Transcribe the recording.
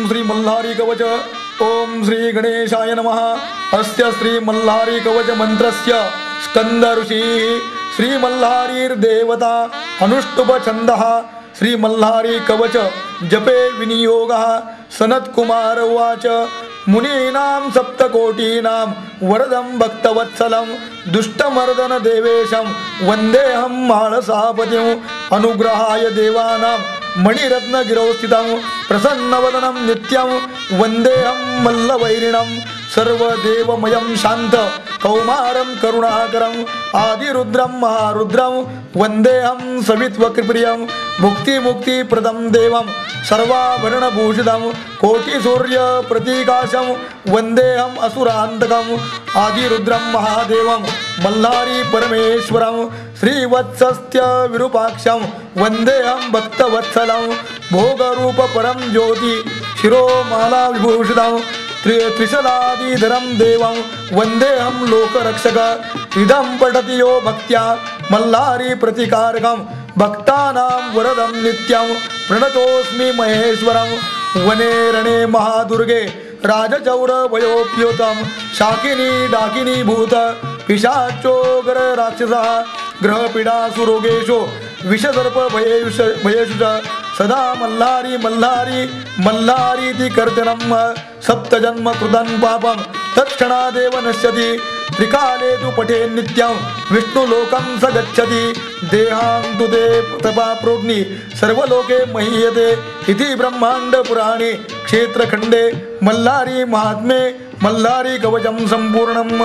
श्री मल्हारी कवच। ओम श्री गणेशाय नमः। अस्य श्री मल्हारी कवच मंत्रस्य स्कंद ऋषि श्री मल्हारीर्देवता अनुष्टुप छंदः श्री मल्हारी कवच जपे विनियोगः। सनत्कुमार उवाच मुनीनां सप्तकोटीनां वरदं भक्तवत्सलं दुष्टमर्दन देवेशं वन्देऽहं माळसापतिं। अनुग्रहाय देवानां मणिरत्नगिरौ स्थितं प्रसन्नवदनं नित्यं वन्देऽहं मल्लवैरिणं। सर्वदेवमयं शान्त कौमारं करुणाकरं आदिरुद्रं महारुद्रं वन्देऽहं सवित्वप्रियं। मुक्तिप्रदं देवं सर्वाभरणभूषितं कोटिसूर्य प्रतीकाशं वन्देऽहं असुरान्तकं। आदिरुद्रं महादेवं मल्हारी परमेश्वरं श्रीवत्सस्य विरूपाक्षं वन्देऽहं भक्तवत्सलं। भोगरूप परं ज्योति शिरोमाला विभूषितं त्रिशलादिधरं देवं वन्देऽहं लोकरक्षक। इदं पठति यो भक्त्या मल्हारी प्रतिकारकं भक्तानां वरदं नित्यं प्रणतोऽस्मि महेश्वरं। वने रणे महादुर्गे राजचौरभयोप्युतं शाकिनी डाकिनी भूत पिशाचोग्र राक्षसः ग्रहपीडासुरोगेषु विषसर्प भयेषु च सदा मल्हारी मल्हारी मल्हारीति कर्तनं। सप्तजन्म कृतं पापं तत्क्षणादेव नश्यति त्रिकाले तु पठे नित्यं विष्णुलोकं स गच्छति। देहान्तु ते तपा प्रोग्नि सर्वलोके महीयते इति ब्रह्माण्डपुराणे क्षेत्रखण्डे मल्हारी महात्म्ये मल्हारी कवचं सम्पूर्णम्।